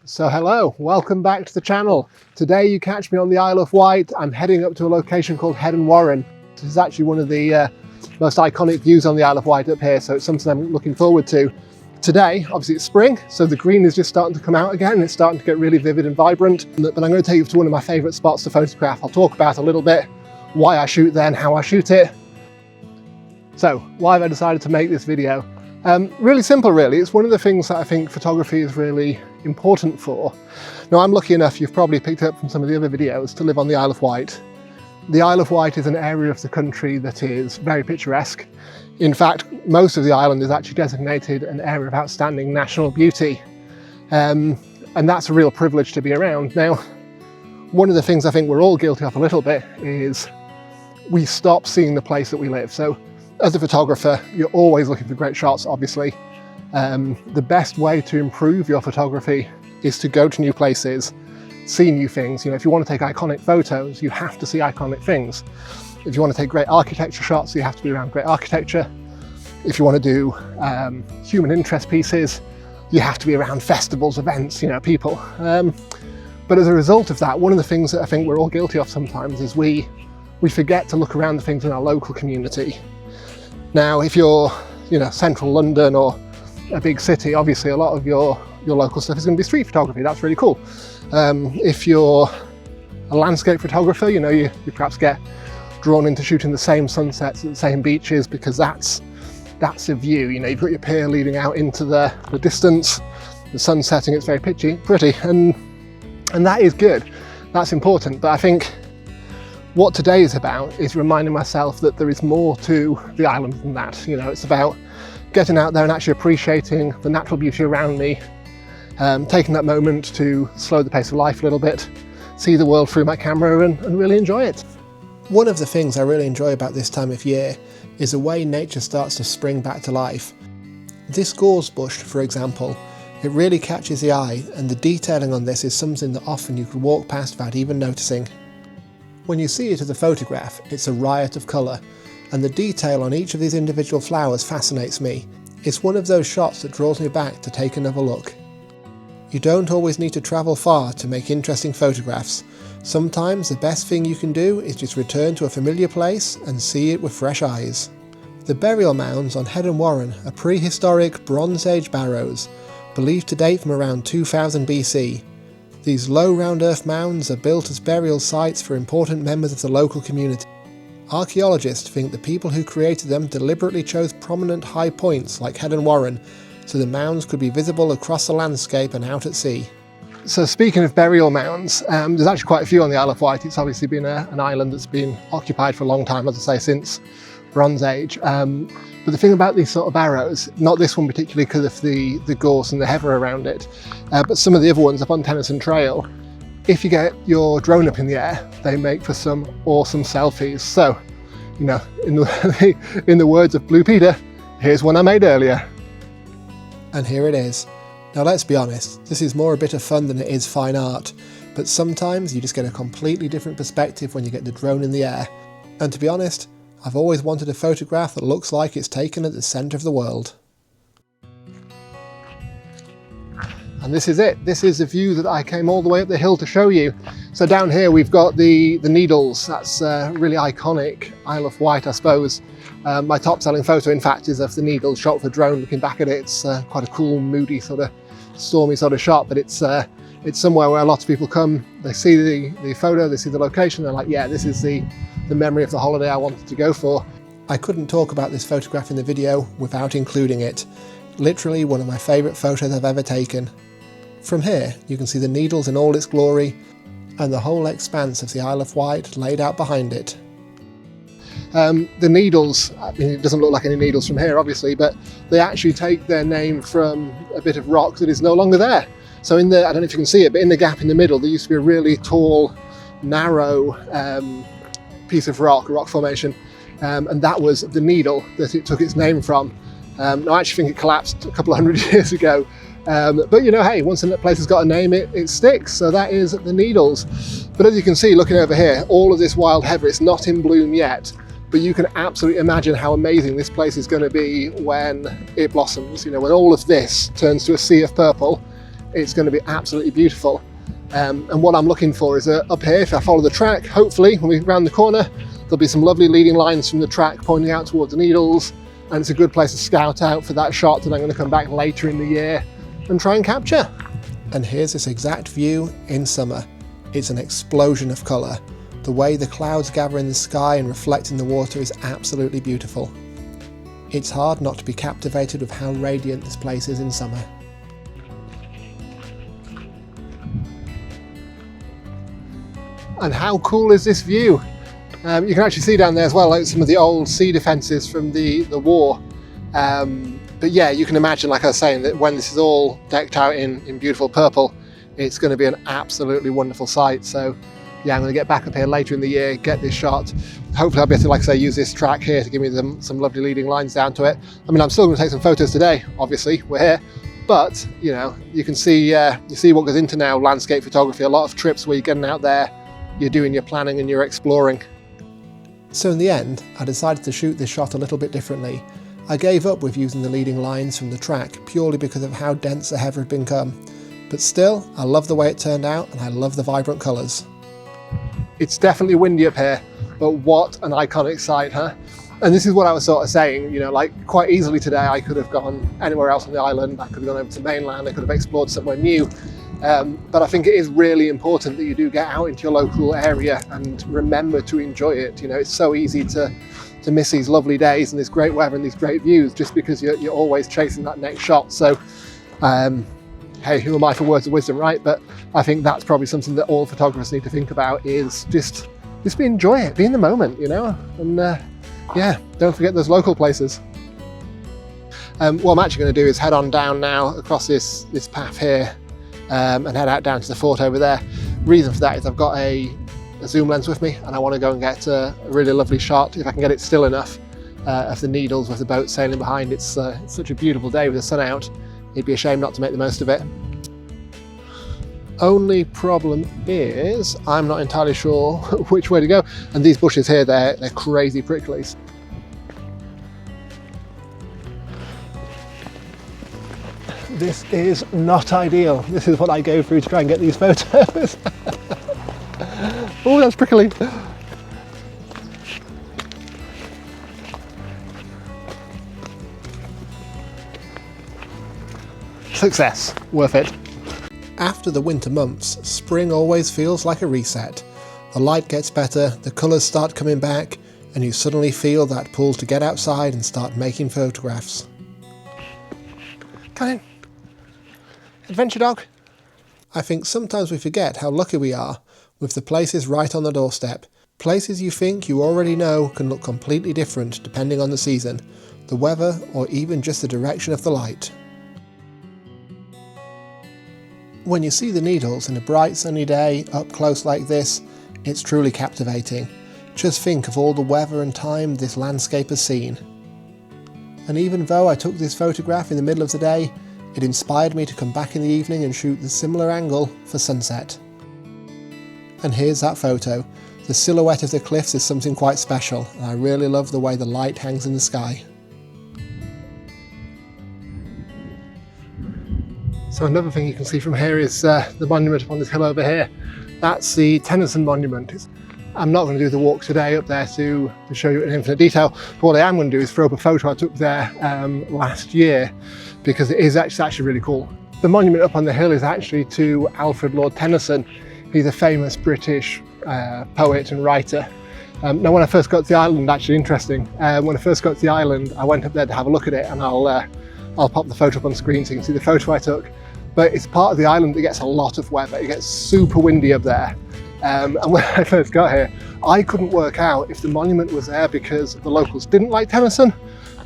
So hello, welcome back to the channel. Today you catch me on the Isle of Wight. I'm heading up to a location called Headon Warren. This is actually one of the most iconic views on the Isle of Wight up here, so it's something I'm looking forward to. Today, obviously it's spring, so the green is just starting to come out again. It's starting to get really vivid and vibrant. But I'm going to take you to one of my favourite spots to photograph. I'll talk about a little bit why I shoot there and how I shoot it. So, why have I decided to make this video? Really simple really. It's one of the things that I think photography is really important for. Now I'm lucky enough, you've probably picked up from some of the other videos, to live on the Isle of Wight. The Isle of Wight is an area of the country that is very picturesque. In fact, most of the island is actually designated an area of outstanding national beauty. And that's a real privilege to be around. Now, one of the things I think we're all guilty of a little bit is we stop seeing the place that we live. So as a photographer, you're always looking for great shots, obviously. The best way to improve your photography is to go to new places, see new things. You know, if you want to take iconic photos, you have to see iconic things. If you want to take great architecture shots, you have to be around great architecture. If you want to do human interest pieces, you have to be around festivals, events, you know, people. But as a result of that, one of the things that I think we're all guilty of sometimes is we forget to look around the things in our local community. Now, if you're, you know, central London or a big city, obviously a lot of your local stuff is going to be street photography. That's really cool. If you're a landscape photographer, you know, you perhaps get drawn into shooting the same sunsets at the same beaches because that's a view. You know, you've got your pier leading out into the distance, the sun setting, it's very pretty, and that is good. That's important. But I think what today is about is reminding myself that there is more to the island than that. You know, it's about getting out there and actually appreciating the natural beauty around me, taking that moment to slow the pace of life a little bit, see the world through my camera and really enjoy it. One of the things I really enjoy about this time of year is the way nature starts to spring back to life. This gorse bush, for example, it really catches the eye, and the detailing on this is something that often you could walk past without even noticing. When you see it as a photograph, it's a riot of colour, and the detail on each of these individual flowers fascinates me. It's one of those shots that draws me back to take another look. You don't always need to travel far to make interesting photographs. Sometimes the best thing you can do is just return to a familiar place and see it with fresh eyes. The burial mounds on Headon Warren are prehistoric Bronze Age barrows, believed to date from around 2000 BC. These low round earth mounds are built as burial sites for important members of the local community. Archaeologists think the people who created them deliberately chose prominent high points like Headon Warren, so the mounds could be visible across the landscape and out at sea. So speaking of burial mounds, there's actually quite a few on the Isle of Wight. It's obviously been an island that's been occupied for a long time, as I say, since Bronze Age. But the thing about these sort of barrows, not this one particularly because of the gorse and the heather around it, but some of the other ones up on Tennyson Trail, if you get your drone up in the air, they make for some awesome selfies. So, you know, in the words of Blue Peter, here's one I made earlier. And here it is. Now let's be honest, this is more a bit of fun than it is fine art, but sometimes you just get a completely different perspective when you get the drone in the air. And to be honest, I've always wanted a photograph that looks like it's taken at the centre of the world. And this is it. This is the view that I came all the way up the hill to show you. So down here we've got the Needles. That's really iconic Isle of Wight, I suppose. My top selling photo, in fact, is of the Needles shot with a drone looking back at it. It's quite a cool, moody, sort of stormy sort of shot, but it's somewhere where lots of people come, they see the photo, they see the location, they're like, yeah, this is the memory of the holiday I wanted to go for. I couldn't talk about this photograph in the video without including it. Literally one of my favourite photos I've ever taken. From here, you can see the Needles in all its glory, and the whole expanse of the Isle of Wight laid out behind it. The Needles, I mean, it doesn't look like any needles from here obviously, but they actually take their name from a bit of rock that is no longer there. So I don't know if you can see it, but in the gap in the middle there used to be a really tall, narrow piece of rock formation, and that was the needle that it took its name from. I actually think it collapsed a couple of hundred years ago, but you know, hey, once a place has got a name, it sticks. So that is the Needles. But as you can see, looking over here, all of this wild heather, it's not in bloom yet, but you can absolutely imagine how amazing this place is going to be when it blossoms. You know, when all of this turns to a sea of purple, it's going to be absolutely beautiful. And what I'm looking for is up here, if I follow the track, hopefully when we round the corner, there'll be some lovely leading lines from the track pointing out towards the Needles, and it's a good place to scout out for that shot that I'm going to come back later in the year and try and capture. And here's this exact view in summer. It's an explosion of colour. The way the clouds gather in the sky and reflect in the water is absolutely beautiful. It's hard not to be captivated with how radiant this place is in summer. And how cool is this view? You can actually see down there as well, like some of the old sea defences from the war. But yeah, you can imagine, like I was saying, that when this is all decked out in beautiful purple, it's going to be an absolutely wonderful sight. So yeah, I'm going to get back up here later in the year, get this shot. Hopefully I'll be able to, like I say, use this track here to give me some lovely leading lines down to it. I mean, I'm still going to take some photos today, obviously, we're here. But, you know, you can see, you see what goes into now landscape photography. A lot of trips where you're getting out there, you're doing your planning and you're exploring. So in the end, I decided to shoot this shot a little bit differently. I gave up with using the leading lines from the track purely because of how dense the heather had become. But still, I love the way it turned out and I love the vibrant colours. It's definitely windy up here, but what an iconic sight, huh? And this is what I was sort of saying, you know, like quite easily today I could have gone anywhere else on the island, I could have gone over to mainland, I could have explored somewhere new. But I think it is really important that you do get out into your local area and remember to enjoy it. You know, it's so easy to miss these lovely days and this great weather and these great views just because you're always chasing that next shot. So, hey, who am I for words of wisdom, right? But I think that's probably something that all photographers need to think about, is just enjoy it, be in the moment, you know, and yeah, don't forget those local places. What I'm actually going to do is head on down now across this path here. And head out down to the fort over there. Reason for that is I've got a zoom lens with me and I want to go and get a really lovely shot, if I can get it still enough, of the Needles with the boat sailing behind. It's such a beautiful day with the sun out. It'd be a shame not to make the most of it. Only problem is I'm not entirely sure which way to go, and these bushes here, they're crazy pricklies. This is not ideal. This is what I go through to try and get these photos. Oh, that's prickly. Success, worth it. After the winter months, spring always feels like a reset. The light gets better, the colours start coming back, and you suddenly feel that pull to get outside and start making photographs. Come in. Adventure dog. I think sometimes we forget how lucky we are with the places right on the doorstep. Places you think you already know can look completely different depending on the season, the weather, or even just the direction of the light. When you see the Needles in a bright sunny day up close like this, it's truly captivating. Just think of all the weather and time this landscape has seen. And even though I took this photograph in the middle of the day, it inspired me to come back in the evening and shoot the similar angle for sunset. And here's that photo. The silhouette of the cliffs is something quite special, and I really love the way the light hangs in the sky. So another thing you can see from here is the monument up on this hill over here. That's the Tennyson Monument. I'm not going to do the walk today up there to show you in infinite detail, but what I am going to do is throw up a photo I took there last year, because it is actually really cool. The monument up on the hill is actually to Alfred Lord Tennyson. He's a famous British poet and writer. Now when I first got to the island, actually interesting, when I first got to the island I went up there to have a look at it, and I'll pop the photo up on screen so you can see the photo I took. But it's part of the island that gets a lot of weather. It gets super windy up there. And when I first got here, I couldn't work out if the monument was there because the locals didn't like Tennyson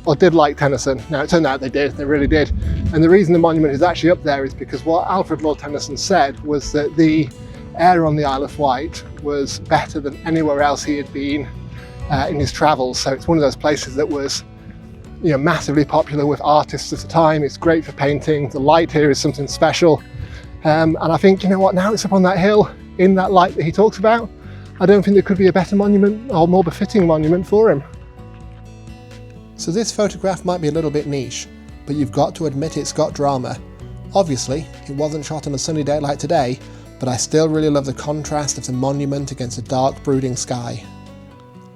or did like Tennyson. Now it turned out they did, they really did. And the reason the monument is actually up there is because what Alfred Lord Tennyson said was that the air on the Isle of Wight was better than anywhere else he had been in his travels. So it's one of those places that was, you know, massively popular with artists at the time. It's great for painting. The light here is something special. And I think, you know what, now it's up on that hill in that light that he talks about, I don't think there could be a better monument or more befitting monument for him. So this photograph might be a little bit niche, but you've got to admit it's got drama. Obviously, it wasn't shot on a sunny day like today, but I still really love the contrast of the monument against a dark, brooding sky.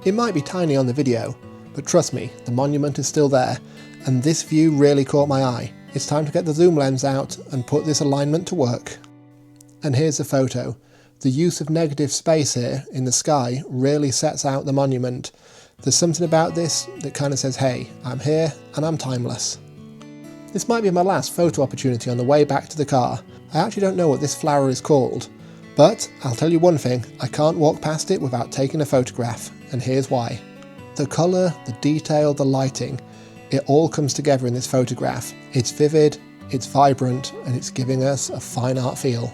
It might be tiny on the video, but trust me, the monument is still there, and this view really caught my eye. It's time to get the zoom lens out and put this alignment to work. And here's the photo. The use of negative space here in the sky really sets out the monument. There's something about this that kind of says, hey, I'm here and I'm timeless. This might be my last photo opportunity on the way back to the car. I actually don't know what this flower is called, but I'll tell you one thing, I can't walk past it without taking a photograph, and here's why. The colour, the detail, the lighting, it all comes together in this photograph. It's vivid, it's vibrant, and it's giving us a fine art feel.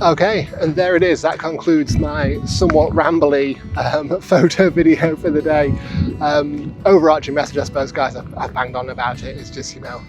Okay, and there it is. That concludes my somewhat rambly photo video for the day. Overarching message, I suppose, guys, I've banged on about it. It's just, you know,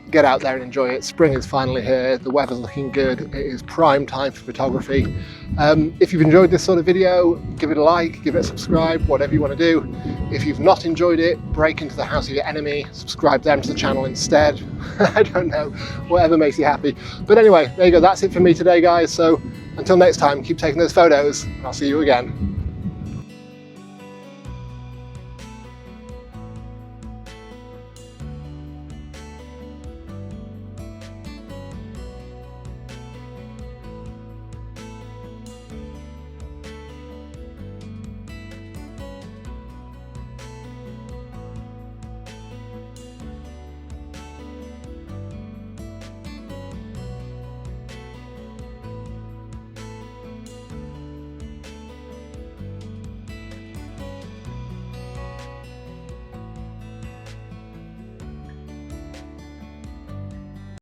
get out there and enjoy it. Spring is finally here. The weather's looking good. It is prime time for photography. If you've enjoyed this sort of video, give it a like, give it a subscribe, whatever you want to do. If you've not enjoyed it, break into the house of your enemy, subscribe them to the channel instead. I don't know, whatever makes you happy. But anyway, there you go. That's it for me today, guys. So until next time, keep taking those photos, and I'll see you again.